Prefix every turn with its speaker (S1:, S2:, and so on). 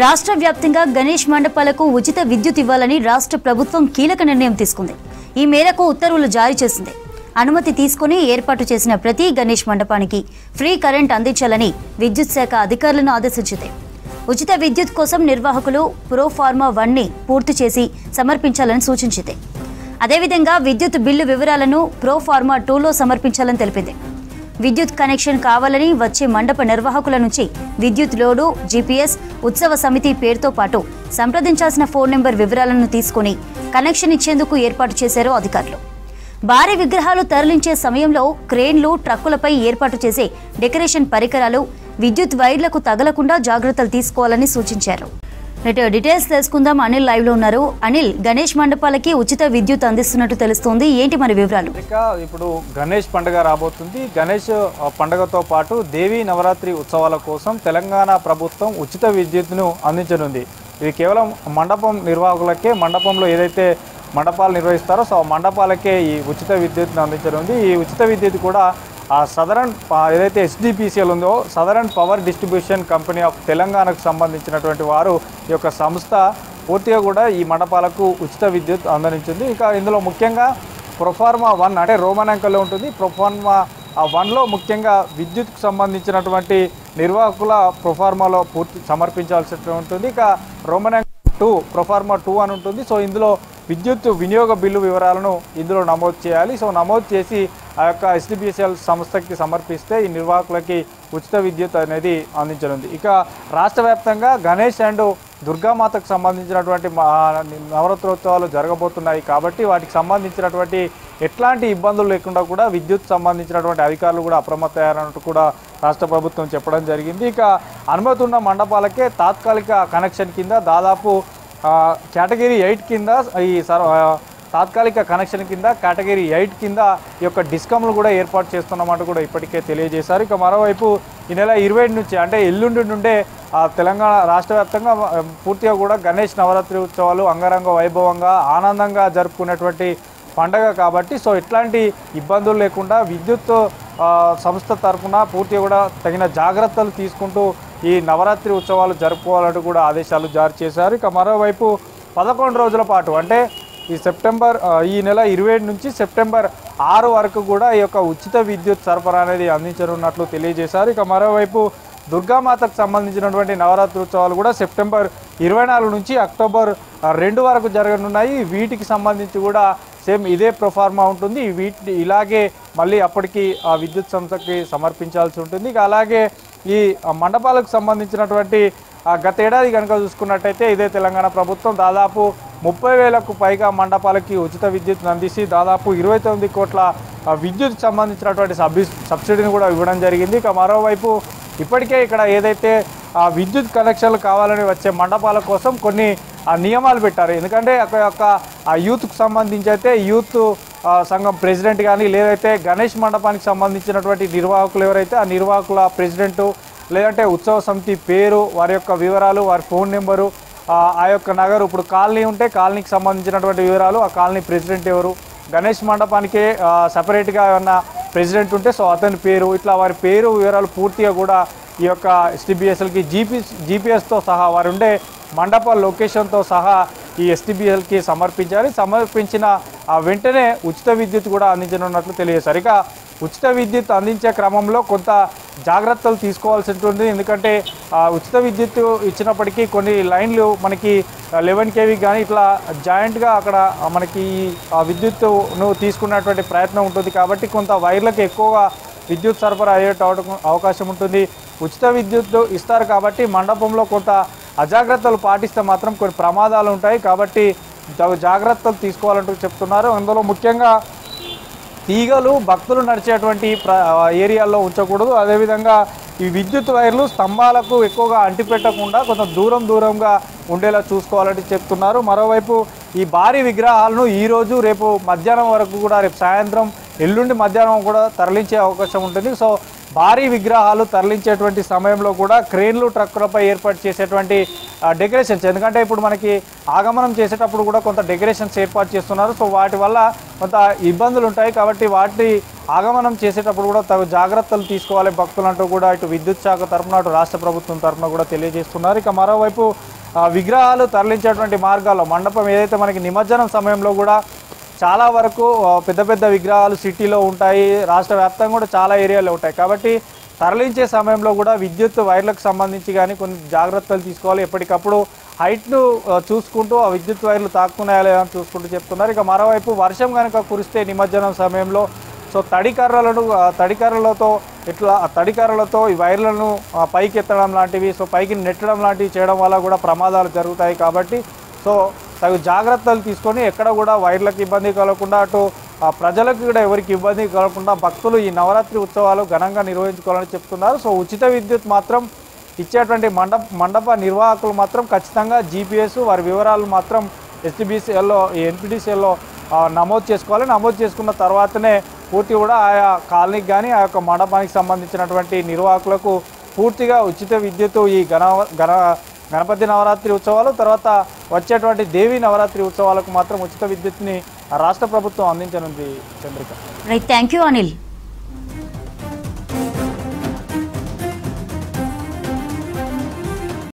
S1: రాష్ట్ర వ్యాప్తంగా గణేష్ మండపాలకు ఉచిత విద్యుత్ ఇవ్వాలని రాష్ట్ర ప్రభుత్వం కీలక నిర్ణయం తీసుకుంది. ఈ మేరకు ఉత్తర్వులు జారీ చేసింది. అనుమతి తీసుకుని ఏర్పాటు చేసిన ప్రతి గణేష్ మండపానికి ఫ్రీ కరెంట్ అందించాలని విద్యుత్ శాఖ అధికారులను ఆదేశించింది. ఉచిత విద్యుత్ కోసం నిర్వాహకులు ప్రోఫార్మా 1ని పూర్తి చేసి సమర్పించాలని సూచించింది. అదేవిధంగా విద్యుత్ బిల్లు వివరాలను ప్రోఫార్మా 2లో సమర్పించాలని తెలిపింది. విద్యుత్ కనెక్షన్ కావాలని వచ్చే మండప నిర్వాహకుల నుంచి విద్యుత్ లోడు, జీపీఎస్, ఉత్సవ సమితి పేరుతో పాటు సంప్రదించాల్సిన ఫోన్ నెంబర్ వివరాలను తీసుకుని కనెక్షన్ ఇచ్చేందుకు ఏర్పాటు చేశారు అధికారులు. భారీ విగ్రహాలు తరలించే సమయంలో క్రేన్లు, ట్రక్కులపై ఏర్పాటు చేసే డెకరేషన్ పరికరాలు విద్యుత్ వైర్లకు తగలకుండా జాగ్రత్తలు తీసుకోవాలని సూచించారు. డీటెయిల్స్ తెలుసుకుందాం. అనిల్ లైవ్ లో ఉన్నారు. అనిల్, గణేష్ మండపాలకి ఉచిత విద్యుత్ అందిస్తున్నట్టు తెలుస్తోంది, ఏంటి మరి వివరాలు?
S2: ఇప్పుడు గణేష్ పండుగ రాబోతుంది. గణేష్ పండుగతో పాటు దేవీ నవరాత్రి ఉత్సవాల కోసం తెలంగాణ ప్రభుత్వం ఉచిత విద్యుత్ను అందించనుంది. ఇది కేవలం మండపం నిర్వాహకులకే, మండపంలో ఏదైతే మండపాలు నిర్వహిస్తారో సో మండపాలకే ఈ ఉచిత విద్యుత్ను అందించనుంది. ఈ ఉచిత విద్యుత్ కూడా సదరన్ ఏదైతే ఎస్డిపిసిఎల్ ఉందో, southern power distribution company of తెలంగాణకు సంబంధించినటువంటి వారు ఈ యొక్క సంస్థ పూర్తిగా కూడా ఈ మండపాలకు ఉచిత విద్యుత్ అందించింది. ఇక ఇందులో ముఖ్యంగా ప్రొఫార్మా 1 అంటే రోమన్ అంకెల్లో ఉంటుంది. ప్రొఫార్మా 1లో ముఖ్యంగా విద్యుత్కు సంబంధించినటువంటి నిర్వాహకుల ప్రొఫార్మాలో పూర్తి సమర్పించాల్సి ఉంటుంది. ఇక రోమన్ అంకెల్ 2 ప్రొఫార్మా 2 అని ఉంటుంది. సో ఇందులో విద్యుత్ వినియోగ బిల్లు వివరాలను ఇందులో నమోదు చేయాలి. సో నమోదు చేసి ఆ యొక్క ఎస్డిపిసిఎల్ సంస్థకి సమర్పిస్తే ఈ నిర్వాహకులకి ఉచిత విద్యుత్ అనేది అందించనుంది. ఇక రాష్ట్ర వ్యాప్తంగా గణేష్ అండ్ దుర్గామాతకు సంబంధించినటువంటి నవరాత్రోత్సవాలు జరగబోతున్నాయి కాబట్టి వాటికి సంబంధించినటువంటి ఎట్లాంటి ఇబ్బందులు లేకుండా కూడా విద్యుత్ సంబంధించినటువంటి అధికారులు కూడా అప్రమత్తమయ్యారన్నట్టు కూడా రాష్ట్ర ప్రభుత్వం చెప్పడం జరిగింది. ఇక అనుమతి ఉన్న మండపాలకే తాత్కాలిక కనెక్షన్ కింద దాదాపు కేటగిరీ 8 కింద ఈ తాత్కాలిక కనెక్షన్ కింద కేటగిరీ 8 కింద ఈ యొక్క డిస్కమ్లు కూడా ఏర్పాటు చేస్తున్నామంటూ కూడా ఇప్పటికే తెలియజేశారు. ఇక మరోవైపు ఈ నెల 27 నుంచి అంటే ఎల్లుండి నుండే తెలంగాణ రాష్ట్ర వ్యాప్తంగా పూర్తిగా కూడా గణేష్ నవరాత్రి ఉత్సవాలు అంగరంగ వైభవంగా ఆనందంగా జరుపుకునేటువంటి పండగ కాబట్టి సో ఎట్లాంటి ఇబ్బందులు లేకుండా విద్యుత్ సంస్థ తరఫున పూర్తిగా కూడా తగిన జాగ్రత్తలు తీసుకుంటూ ఈ నవరాత్రి ఉత్సవాలు జరుపుకోవాలంటూ కూడా ఆదేశాలు జారీ చేశారు. ఇక మరోవైపు 11 రోజుల పాటు అంటే ఈ నెల 27 నుంచి సెప్టెంబర్ 6 వరకు కూడా ఈ యొక్క ఉచిత విద్యుత్ సరఫరా అనేది అందించనున్నట్లు తెలియజేశారు. ఇక మరోవైపు దుర్గామాతకు సంబంధించినటువంటి నవరాత్రి ఉత్సవాలు కూడా సెప్టెంబర్ 24 నుంచి అక్టోబర్ 2 వరకు జరగనున్నాయి. వీటికి సంబంధించి కూడా సేమ్ ఇదే ప్రొఫార్మా ఉంటుంది. వీటిని ఇలాగే మళ్ళీ అప్పటికి ఆ విద్యుత్ సంస్థకి సమర్పించాల్సి ఉంటుంది. ఇక అలాగే ఈ మండపాలకు సంబంధించినటువంటి గత ఏడాది కనుక చూసుకున్నట్టయితే ఇదే తెలంగాణ ప్రభుత్వం దాదాపు 30,000కు పైగా మండపాలకి ఉచిత విద్యుత్ను అందించి దాదాపు 29 కోట్ల విద్యుత్ సంబంధించినటువంటి సబ్సిడీని కూడా ఇవ్వడం జరిగింది. ఇక మరోవైపు ఇప్పటికే ఇక్కడ ఏదైతే విద్యుత్ కనెక్షన్లు కావాలని వచ్చే మండపాల కోసం కొన్ని నియమాలు పెట్టారు. ఎందుకంటే ఆ యూత్కు సంబంధించి అయితే యూత్ సంఘం ప్రెసిడెంట్ కానీ లేదైతే గణేష్ మండపానికి సంబంధించినటువంటి నిర్వాహకులు ఎవరైతే ఆ నిర్వాహకుల ప్రెసిడెంటు లేదంటే ఉత్సవ సమితి పేరు, వారి యొక్క వివరాలు, వారి ఫోన్ నెంబరు, ఆ యొక్క నగరు, ఇప్పుడు కాలనీ ఉంటే కాలనీకి సంబంధించినటువంటి వివరాలు, ఆ కాలనీ ప్రెసిడెంట్ ఎవరు, గణేష్ మండపానికే సపరేట్గా ఏమన్నా ప్రెసిడెంట్ ఉంటే సో అతని పేరు, ఇట్లా వారి పేరు వివరాలు పూర్తిగా కూడా ఈ యొక్క ఎస్డిపిఎస్ఎల్కి జీపీఎస్తో సహా వారు ఉండే మండప లొకేషన్తో సహా ఈ ఎస్డిపిఎస్ఎల్కి సమర్పించాలి. సమర్పించిన వెంటనే ఉచిత విద్యుత్ కూడా అందించనున్నట్లు తెలియజేశారు. ఇక ఉచిత విద్యుత్ అందించే క్రమంలో కొంత జాగ్రత్తలు తీసుకోవాల్సి ఉంటుంది. ఎందుకంటే ఉచిత విద్యుత్ ఇచ్చినప్పటికీ కొన్ని లైన్లు మనకి 11 kV కానీ ఇట్లా జాయింట్గా అక్కడ మనకి విద్యుత్తును తీసుకున్నటువంటి ప్రయత్నం ఉంటుంది కాబట్టి కొంత వైర్లకు ఎక్కువగా విద్యుత్ సరఫరా అయ్యే అవకాశం ఉంటుంది. ఉచిత విద్యుత్ ఇస్తారు కాబట్టి మండపంలో కొంత అజాగ్రత్తలు పాటిస్తే మాత్రం కొన్ని ప్రమాదాలు ఉంటాయి కాబట్టి జాగ్రత్తలు తీసుకోవాలంటూ చెప్తున్నారు. అందులో ముఖ్యంగా తీగలు భక్తులు నడిచేటువంటి ఏరియాల్లో ఉంచకూడదు. అదేవిధంగా ఈ విద్యుత్ వైర్లు స్తంభాలకు ఎక్కువగా అంటిపెట్టకుండా కొంత దూరంగా ఉండేలా చూసుకోవాలని చెప్తున్నారు. మరోవైపు ఈ భారీ విగ్రహాలను ఈరోజు రేపు మధ్యాహ్నం వరకు కూడా రేపు సాయంత్రం ఎల్లుండి మధ్యాహ్నం కూడా తరలించే అవకాశం ఉంటుంది. సో భారీ విగ్రహాలు తరలించేటువంటి సమయంలో కూడా క్రేన్లు ట్రక్కులపై ఏర్పాటు చేసేటువంటి డెకరేషన్స్, ఎందుకంటే ఇప్పుడు మనకి ఆగమనం చేసేటప్పుడు కూడా కొంత డెకరేషన్స్ ఏర్పాటు చేస్తున్నారు. సో వాటి వల్ల కొంత ఇబ్బందులు ఉంటాయి కాబట్టి వాటి ఆగమనం చేసేటప్పుడు కూడా తగు జాగ్రత్తలు తీసుకోవాలి భక్తులంటూ కూడా ఇటు విద్యుత్ శాఖ తరఫున అటు రాష్ట్ర ప్రభుత్వం తరఫున కూడా తెలియజేస్తున్నారు. ఇక మరోవైపు విగ్రహాలు తరలించేటువంటి మార్గాల్లో మండపం ఏదైతే మనకి నిమజ్జనం సమయంలో కూడా చాలా వరకు పెద్ద పెద్ద విగ్రహాలు సిటీలో ఉంటాయి, రాష్ట్ర వ్యాప్తంగా కూడా చాలా ఏరియాలో ఉంటాయి. కాబట్టి తరలించే సమయంలో కూడా విద్యుత్ వైర్లకు సంబంధించి కానీ కొన్ని జాగ్రత్తలు తీసుకోవాలి. ఎప్పటికప్పుడు హైట్ను చూసుకుంటూ ఆ విద్యుత్ వైర్లు తాకుతున్నాయా లేదా అని చూసుకుంటూ చెప్తున్నారు. ఇక మరోవైపు వర్షం కనుక కురిస్తే నిమజ్జనం సమయంలో సో తడికర్రలతో ఇట్లా తడికర్రలతో ఈ వైర్లను పైకి ఎత్తడం లాంటివి, సో పైకి నెట్టడం లాంటివి చేయడం వల్ల కూడా ప్రమాదాలు జరుగుతాయి. కాబట్టి సో తగు జాగ్రత్తలు తీసుకొని ఎక్కడ కూడా వైర్లకు ఇబ్బంది కలగకుండా అటు ప్రజలకు కూడా ఎవరికి ఇబ్బంది కలగకుండా భక్తులు ఈ నవరాత్రి ఉత్సవాలు ఘనంగా నిర్వహించుకోవాలని చెప్తున్నారు. సో ఉచిత విద్యుత్ మాత్రం ఇచ్చేటువంటి మండప నిర్వాహకులు మాత్రం ఖచ్చితంగా జీపీఎస్ వారి వివరాలు మాత్రం ఎస్టీబీసీఎల్లో ఎన్పీడీసీఎల్లో నమోదు చేసుకోవాలి. నమోదు చేసుకున్న తర్వాతనే పూర్తి కూడా ఆయా కాలనీకి కానీ ఆ యొక్క మండపానికి సంబంధించినటువంటి నిర్వాహకులకు పూర్తిగా ఉచిత విద్యుత్ ఈ గణపతి నవరాత్రి ఉత్సవాలు తర్వాత వచ్చేటువంటి దేవి నవరాత్రి ఉత్సవాలకు మాత్రం ఉచిత విద్యుత్ని రాష్ట్ర ప్రభుత్వం అందించనుంది. Chandrika.
S1: Right, thank you Anil.